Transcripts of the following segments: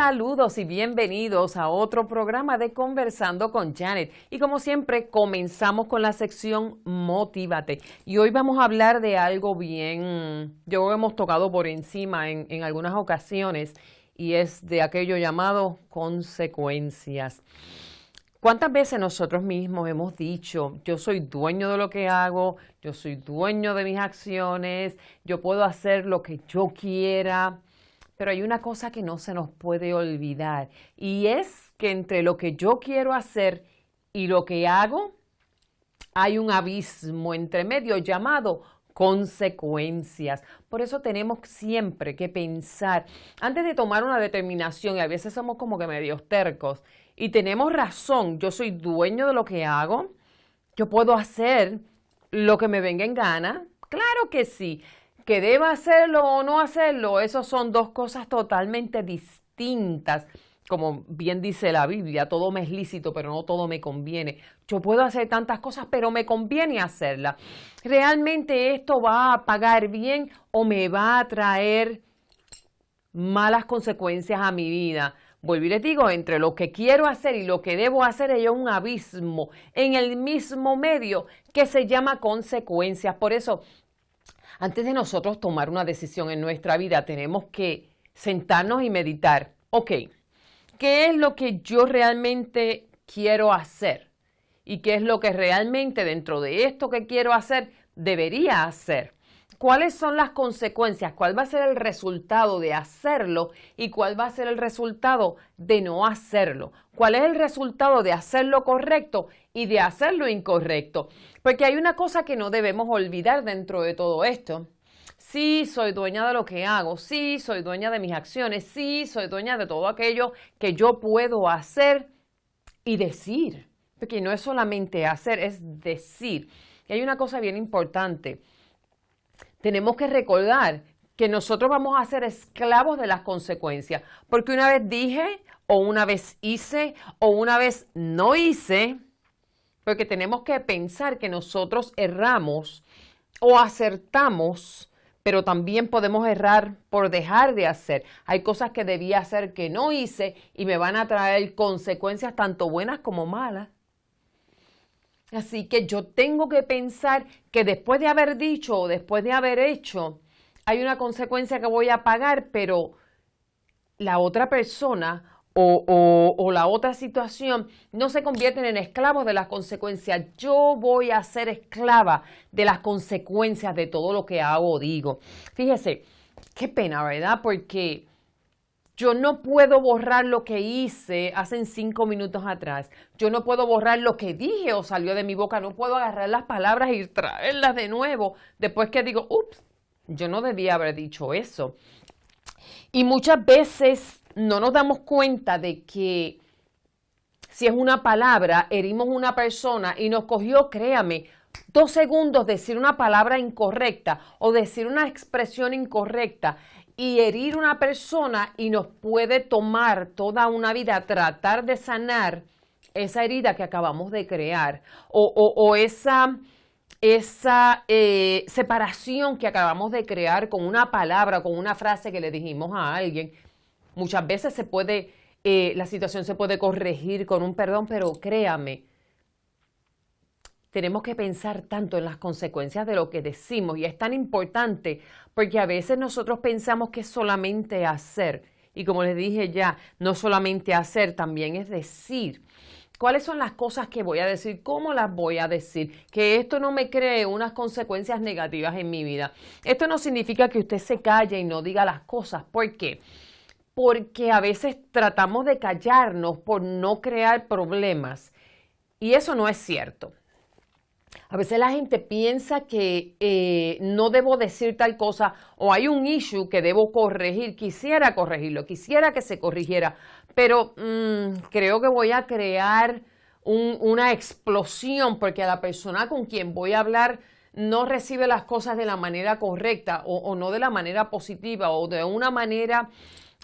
Saludos y bienvenidos a otro programa de Conversando con Janet. Y como siempre, comenzamos con la sección Motívate. Y hoy vamos a hablar de algo bien, yo hemos tocado por encima en algunas ocasiones, y es de aquello llamado consecuencias. ¿Cuántas veces nosotros mismos hemos dicho, yo soy dueño de lo que hago, yo soy dueño de mis acciones, yo puedo hacer lo que yo quiera? Pero hay una cosa que no se nos puede olvidar, y es que entre lo que yo quiero hacer y lo que hago, hay un abismo entre medio llamado consecuencias. Por eso tenemos siempre que pensar, antes de tomar una determinación, y a veces somos como que medios tercos, y tenemos razón, yo soy dueño de lo que hago, yo puedo hacer lo que me venga en gana, claro que sí. Que deba hacerlo o no hacerlo, esas son dos cosas totalmente distintas. Como bien dice la Biblia, todo me es lícito, pero no todo me conviene. Yo puedo hacer tantas cosas, pero me conviene hacerlas. ¿Realmente esto va a pagar bien o me va a traer malas consecuencias a mi vida? Vuelvo y les digo, entre lo que quiero hacer y lo que debo hacer hay un abismo en el mismo medio que se llama consecuencias. Por eso, antes de nosotros tomar una decisión en nuestra vida, tenemos que sentarnos y meditar. Ok, ¿qué es lo que yo realmente quiero hacer? ¿Y qué es lo que realmente dentro de esto que quiero hacer debería hacer? ¿Cuáles son las consecuencias? ¿Cuál va a ser el resultado de hacerlo? ¿Y cuál va a ser el resultado de no hacerlo? ¿Cuál es el resultado de hacer lo correcto y de hacer lo incorrecto? Porque hay una cosa que no debemos olvidar dentro de todo esto. Sí, soy dueña de lo que hago. Sí, soy dueña de mis acciones. Sí, soy dueña de todo aquello que yo puedo hacer y decir. Porque no es solamente hacer, es decir. Y hay una cosa bien importante. Tenemos que recordar que nosotros vamos a ser esclavos de las consecuencias, porque una vez dije, o una vez hice, o una vez no hice, porque tenemos que pensar que nosotros erramos o acertamos, pero también podemos errar por dejar de hacer. Hay cosas que debía hacer que no hice y me van a traer consecuencias tanto buenas como malas. Así que yo tengo que pensar que después de haber dicho o después de haber hecho, hay una consecuencia que voy a pagar, pero la otra persona o la otra situación no se convierten en esclavos de las consecuencias. Yo voy a ser esclava de las consecuencias de todo lo que hago o digo. Fíjese, qué pena, ¿verdad? Porque yo no puedo borrar lo que hice hace 5 minutos atrás. Yo no puedo borrar lo que dije o salió de mi boca. No puedo agarrar las palabras y traerlas de nuevo después que digo, ups, yo no debía haber dicho eso. Y muchas veces no nos damos cuenta de que si es una palabra, herimos a una persona y nos cogió, créame, 2 segundos decir una palabra incorrecta o decir una expresión incorrecta y herir a una persona, y nos puede tomar toda una vida tratar de sanar esa herida que acabamos de crear o esa separación que acabamos de crear con una palabra, con una frase que le dijimos a alguien. Muchas veces la situación se puede corregir con un perdón, pero créame, tenemos que pensar tanto en las consecuencias de lo que decimos, y es tan importante porque a veces nosotros pensamos que es solamente hacer, y como les dije ya, no solamente hacer, también es decir. ¿Cuáles son las cosas que voy a decir? ¿Cómo las voy a decir? Que esto no me cree unas consecuencias negativas en mi vida. Esto no significa que usted se calle y no diga las cosas. ¿Por qué? Porque a veces tratamos de callarnos por no crear problemas, y eso no es cierto. A veces la gente piensa que no debo decir tal cosa, o hay un issue que debo corregir. Quisiera corregirlo, quisiera que se corrigiera, pero creo que voy a crear una explosión porque a la persona con quien voy a hablar no recibe las cosas de la manera correcta o no de la manera positiva o de una manera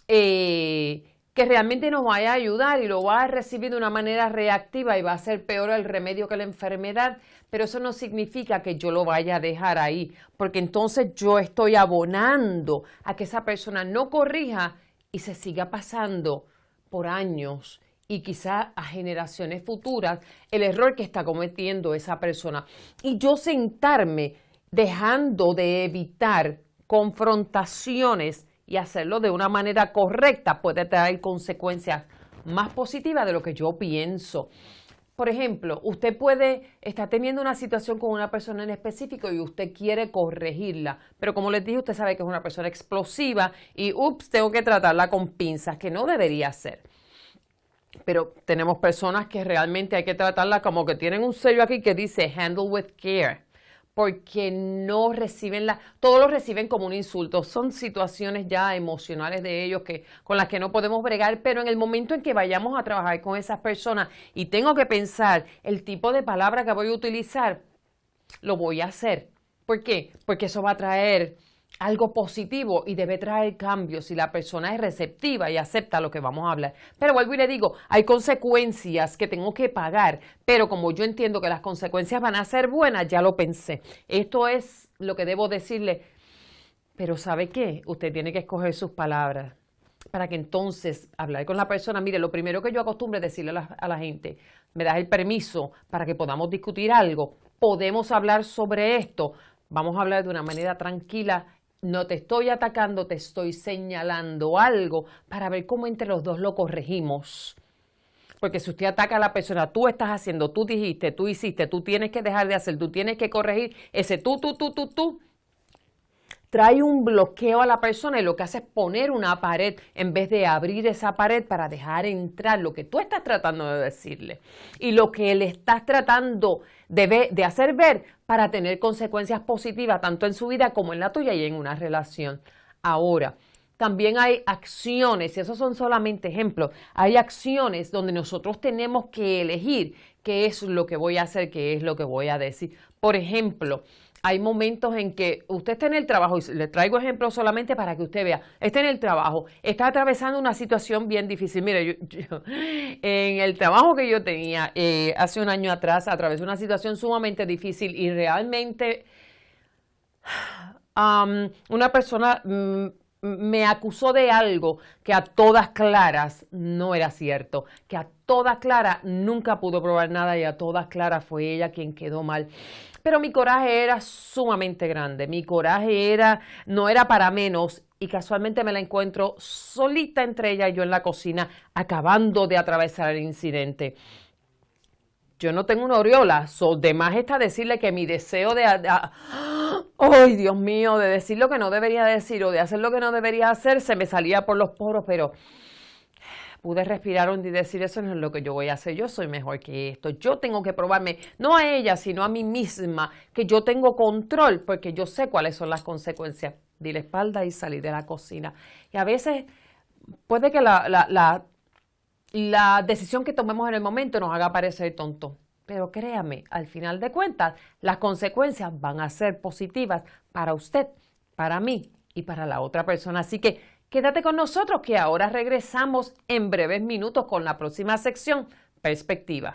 que realmente nos vaya a ayudar, y lo va a recibir de una manera reactiva y va a ser peor el remedio que la enfermedad. Pero eso no significa que yo lo vaya a dejar ahí, porque entonces yo estoy abonando a que esa persona no corrija y se siga pasando por años y quizás a generaciones futuras el error que está cometiendo esa persona. Y yo sentarme dejando de evitar confrontaciones y hacerlo de una manera correcta puede traer consecuencias más positivas de lo que yo pienso. Por ejemplo, usted puede estar teniendo una situación con una persona en específico y usted quiere corregirla, pero como les dije, usted sabe que es una persona explosiva y, tengo que tratarla con pinzas, que no debería ser. Pero tenemos personas que realmente hay que tratarla como que tienen un sello aquí que dice handle with care, porque no reciben todos lo reciben como un insulto. Son situaciones ya emocionales de ellos con las que no podemos bregar, pero en el momento en que vayamos a trabajar con esas personas y tengo que pensar el tipo de palabra que voy a utilizar, lo voy a hacer. ¿Por qué? Porque eso va a traer algo positivo y debe traer cambios si la persona es receptiva y acepta lo que vamos a hablar. Pero vuelvo y le digo, hay consecuencias que tengo que pagar, pero como yo entiendo que las consecuencias van a ser buenas, ya lo pensé. Esto es lo que debo decirle, pero ¿sabe qué? Usted tiene que escoger sus palabras para que entonces hablar con la persona. Mire, lo primero que yo acostumbro es decirle a la gente, me das el permiso para que podamos discutir algo, podemos hablar sobre esto, vamos a hablar de una manera tranquila. No te estoy atacando, te estoy señalando algo para ver cómo entre los dos lo corregimos. Porque si usted ataca a la persona, tú estás haciendo, tú dijiste, tú hiciste, tú tienes que dejar de hacer, tú tienes que corregir, ese tú, trae un bloqueo a la persona y lo que hace es poner una pared en vez de abrir esa pared para dejar entrar lo que tú estás tratando de decirle y lo que le estás tratando de hacer ver para tener consecuencias positivas tanto en su vida como en la tuya y en una relación. Ahora, también hay acciones, y esos son solamente ejemplos, hay acciones donde nosotros tenemos que elegir qué es lo que voy a hacer, qué es lo que voy a decir. Por ejemplo, hay momentos en que usted está en el trabajo, y le traigo ejemplos solamente para que usted vea, está en el trabajo, está atravesando una situación bien difícil. Mire, yo en el trabajo que yo tenía hace un año atrás, atravesé una situación sumamente difícil y realmente una persona me acusó de algo que a todas claras no era cierto, que a todas claras nunca pudo probar nada y a todas claras fue ella quien quedó mal. Pero mi coraje era sumamente grande, mi coraje no era para menos y casualmente me la encuentro solita entre ella y yo en la cocina acabando de atravesar el incidente. Yo no tengo una aureola, de más está decirle que mi deseo ¡ay, Dios mío!, de decir lo que no debería decir o de hacer lo que no debería hacer, se me salía por los poros, pero pude respirar y decir, eso no es lo que yo voy a hacer, yo soy mejor que esto, yo tengo que probarme, no a ella, sino a mí misma, que yo tengo control, porque yo sé cuáles son las consecuencias. Di la espalda y salí de la cocina. Y a veces puede que la decisión que tomemos en el momento nos haga parecer tonto. Pero créame, al final de cuentas, las consecuencias van a ser positivas para usted, para mí y para la otra persona. Así que quédate con nosotros que ahora regresamos en breves minutos con la próxima sección, Perspectiva.